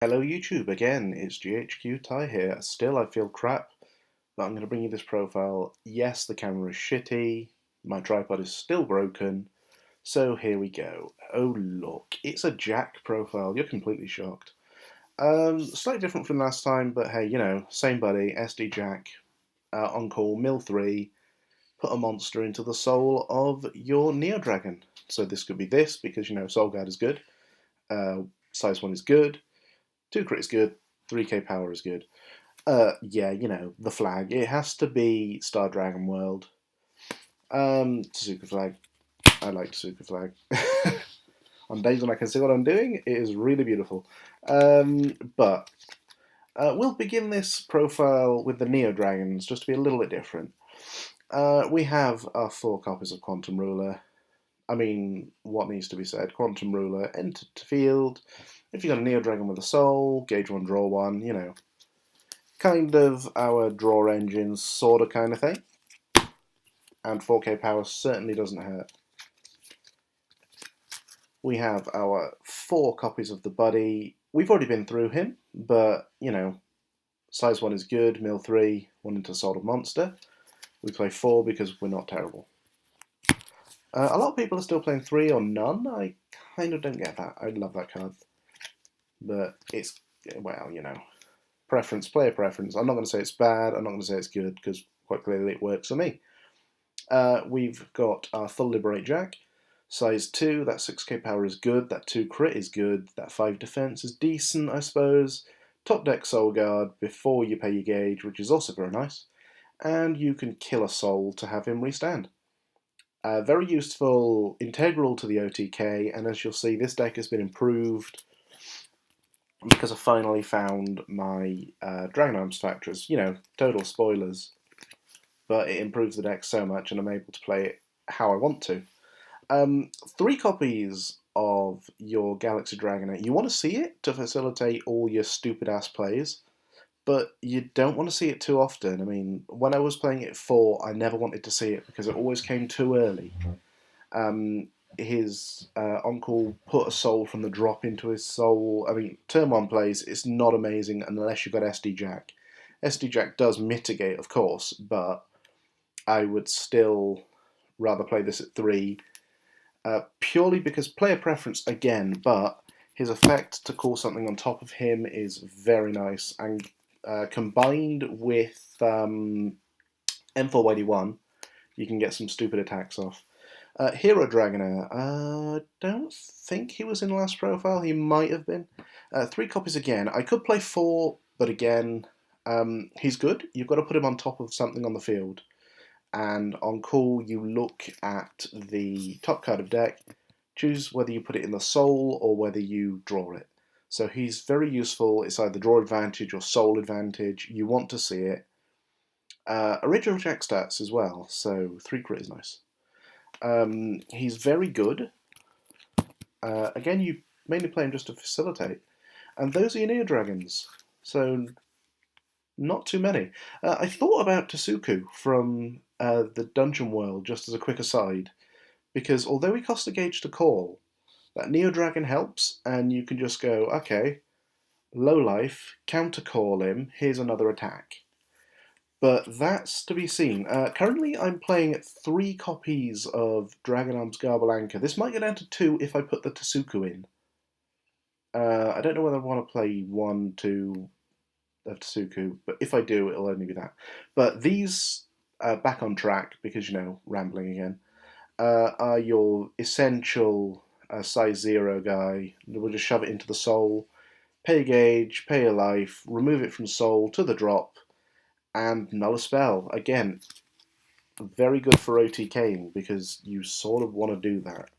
Hello YouTube, again, it's GHQ Ty here. Still, I feel crap, but I'm going to bring you this profile. Yes, the camera is shitty, my tripod is still broken, so here we go. Oh look, it's a Jack profile, you're completely shocked. Slightly different from last time, but hey, you know, same buddy, SD Jack, on call, mill 3, put a monster into the soul of your Neo Dragon. So this could be this, because you know, Soul Guard is good, size 1 is good, 2 crit is good, 3k power is good. Yeah, you know, the flag. It has to be Star Dragon World. Tsuka flag. I like Tsuka flag. On days when I can see what I'm doing, it is really beautiful. But we'll begin this profile with the Neo Dragons, just to be a little bit different. We have our 4 copies of Quantum Ruler. I mean, what needs to be said? Quantum Ruler, enter to field. If you've got a Neo Dragon with a soul, gauge 1, draw 1, you know. Kind of our draw engine, sort of kind of thing. And 4k power certainly doesn't hurt. We have our 4 copies of the buddy. We've already been through him, but, you know, size 1 is good, mill 3, 1 into Soul of Monster. We play 4 because we're not terrible. A lot of people are still playing 3 or none. I kind of don't get that. I love that card. But it's, well, you know, preference, player preference. I'm not going to say it's bad, I'm not going to say it's good, because quite clearly it works for me. We've got our full Liberate Jack. Size 2, that 6k power is good, that 2 crit is good, that 5 defense is decent, I suppose. Top deck Soul Guard before you pay your gauge, which is also very nice. And you can kill a soul to have him restand. Very useful, integral to the OTK, and as you'll see, this deck has been improved because I finally found my Dragon Arms Factors. You know, total spoilers, but it improves the deck so much and I'm able to play it how I want to. 3 copies of your Galaxy Dragonet. You want to see it to facilitate all your stupid ass plays, but you don't want to see it too often. I mean, when I was playing it 4, I never wanted to see it because it always came too early. His on-call put a soul from the drop into his soul. I mean, turn 1 plays, it's not amazing unless you've got SD Jack. SD Jack does mitigate, of course, but I would still rather play this at 3, purely because player preference again, but his effect to call something on top of him is very nice, and combined with M4YD1, you can get some stupid attacks off. Hero Dragonair, don't think he was in the last profile, he might have been. 3 copies again. I could play 4, but again, he's good. You've got to put him on top of something on the field. And on call, you look at the top card of deck, choose whether you put it in the soul or whether you draw it. So he's very useful. It's either draw advantage or soul advantage. You want to see it. Original Jack stats as well, so 3 crit is nice. He's very good. Again, you mainly play him just to facilitate. And those are your Neo Dragons. So not too many. I thought about Tsuku from the Dungeon World, just as a quick aside, because although he costs a gauge to call, that Neo Dragon helps, and you can just go, okay, low life, counter call him, here's another attack. But that's to be seen. Currently I'm playing 3 copies of Dragon Arms Garble Anchor. This might get down to 2 if I put the Tsuku in. I don't know whether I want to play 1, 2 of Tsuku, but if I do, it'll only be that. But these, back on track, because, you know, rambling again, are your essential size 0 guy. We'll just shove it into the soul, pay gauge, pay a life, remove it from soul to the drop, and null a spell. Again, very good for OTKing, because you sort of want to do that.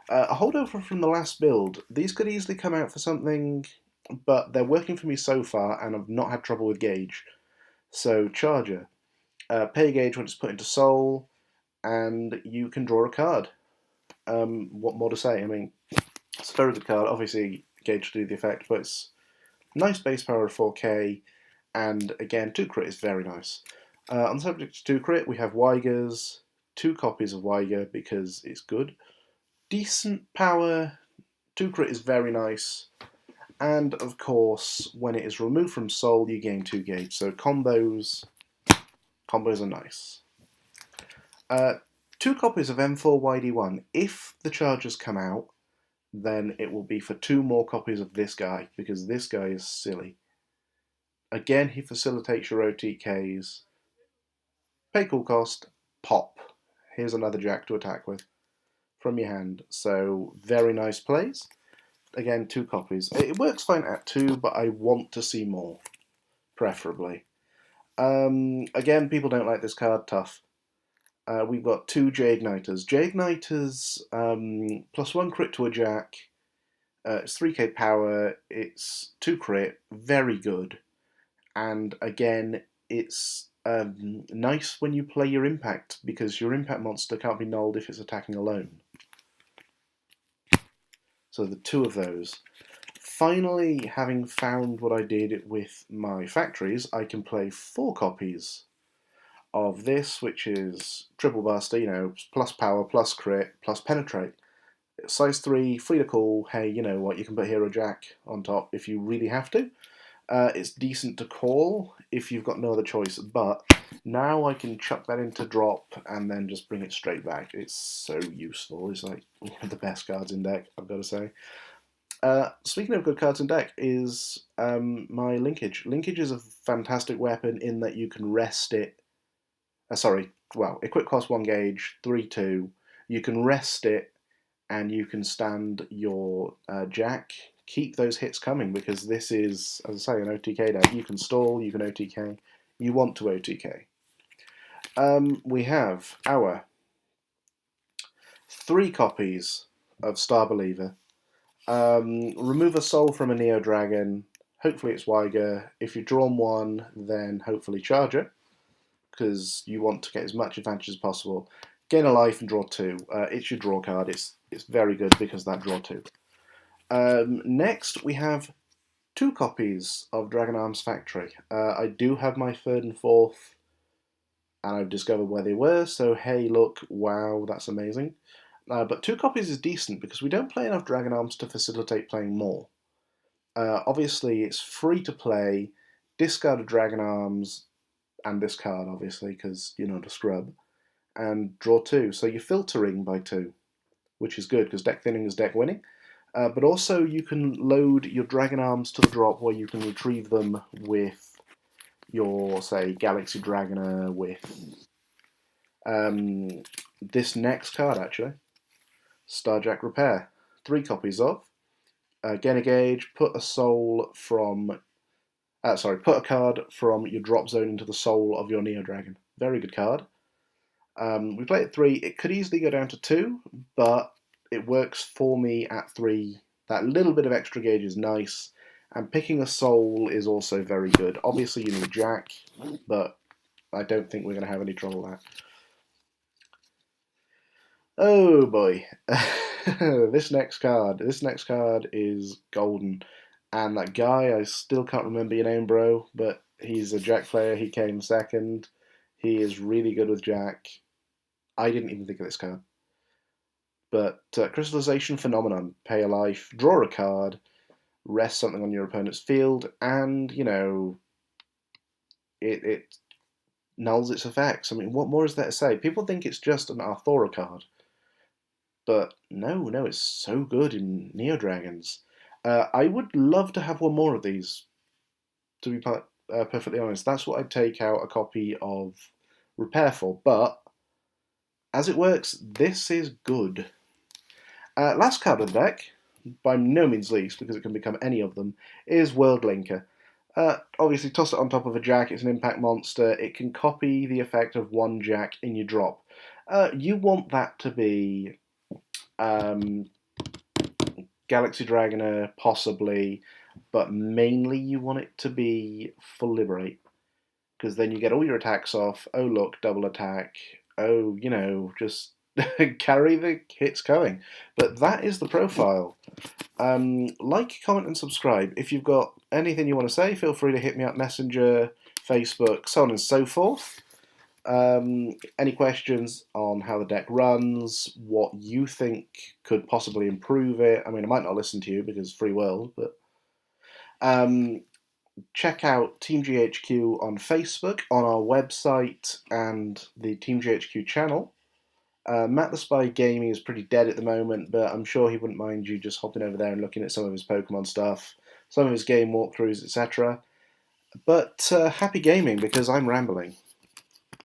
A holdover from the last build. These could easily come out for something, but they're working for me so far, and I've not had trouble with gauge. So, Charger. Pay gauge when it's put into soul, and you can draw a card. What more to say? I mean, it's a very good card. Obviously, gauge to do the effect, but it's nice base power of 4k, and again, 2 crit is very nice. On the subject of 2 crit, we have Weigers, 2 copies of Weiger because it's good. Decent power, 2 crit is very nice, And of course, when it is removed from Soul, you gain 2 gauge. So combos are nice. 2 copies of M4YD1. If the charges come out, then it will be for 2 more copies of this guy, because this guy is silly. Again, he facilitates your OTKs. Pay cool cost, pop. Here's another Jack to attack with from your hand. So very nice plays. Again, 2 copies. It works fine at 2, but I want to see more, preferably. Again, people don't like this card, tough. We've got 2 Jackknifes. Jackknifes, +1 crit to a Jack. It's 3k power. It's 2 crit. Very good. And again, it's nice when you play your impact, because your impact monster can't be nulled if it's attacking alone. So the 2 of those. Finally, having found what I did with my factories, I can play 4 copies of this, which is triple buster, you know, plus power, plus crit, plus penetrate. Size 3, free to call. Hey, you know what, you can put Hero Jack on top if you really have to. It's decent to call if you've got no other choice, but now I can chuck that into drop and then just bring it straight back. It's so useful. It's like one of the best cards in deck, I've got to say. Speaking of good cards in deck is my Linkage. Linkage is a fantastic weapon in that you can rest it. Equip cost 1 gauge, 3/2. You can rest it and you can stand your Jack. Keep those hits coming, because this is, as I say, an OTK deck. You can stall, you can OTK, you want to OTK. We have our 3 copies of Star Believer. Remove a soul from a Neo Dragon. Hopefully it's Weiger. If you've drawn 1, then hopefully Charger, because you want to get as much advantage as possible. Gain a life and draw 2. It's your draw card. It's very good because that draw 2. Next, we have 2 copies of Dragon Arms Factory. I do have my 3rd and 4th, and I've discovered where they were, so hey, look, wow, that's amazing. But 2 copies is decent, because we don't play enough Dragon Arms to facilitate playing more. Obviously, it's free to play, discard a Dragon Arms, and this card, obviously, because you're not a scrub, and draw 2. So you're filtering by 2, which is good, because deck thinning is deck winning. But also you can load your Dragon Arms to the drop, where you can retrieve them with your, say, Galaxy Dragoner, with this next card, actually. Starjack Repair. 3 copies of. Gain a gauge, put a soul from... put a card from your drop zone into the soul of your Neo Dragon. Very good card. We play at 3. It could easily go down to 2, but it works for me at 3. That little bit of extra gauge is nice, and picking a soul is also very good. Obviously you need Jack, but I don't think we're going to have any trouble with that. Oh boy. This next card is golden, and that guy, I still can't remember your name, bro, but he's a Jack player. He came second. He is really good with Jack. I didn't even think of this card. But Crystallization Phenomenon. Pay a life, draw a card, rest something on your opponent's field, and, you know, it nulls its effects. I mean, what more is there to say? People think it's just an Arthora card. But no, it's so good in Neo Dragons. I would love to have one more of these, to be perfectly honest. That's what I'd take out a copy of Repair for, but as it works, this is good. Last card of the deck, by no means least, because it can become any of them, is World Linker. Obviously, toss it on top of a Jack. It's an impact monster. It can copy the effect of 1 Jack in your drop. You want that to be Galaxy Dragoner, possibly, but mainly you want it to be full Liberate, because then you get all your attacks off. Oh look, double attack. Oh, you know, just carry the hits going. But that is the profile. Like, comment, and subscribe. If you've got anything you want to say, feel free to hit me up, Messenger, Facebook, so on and so forth. Any questions on how the deck runs, what you think could possibly improve it? I mean, I might not listen to you because free world, but Check out Team GHQ on Facebook, on our website, and the Team GHQ channel. Matt the Spy Gaming is pretty dead at the moment, but I'm sure he wouldn't mind you just hopping over there and looking at some of his Pokemon stuff, some of his game walkthroughs, etc. But happy gaming, because I'm rambling.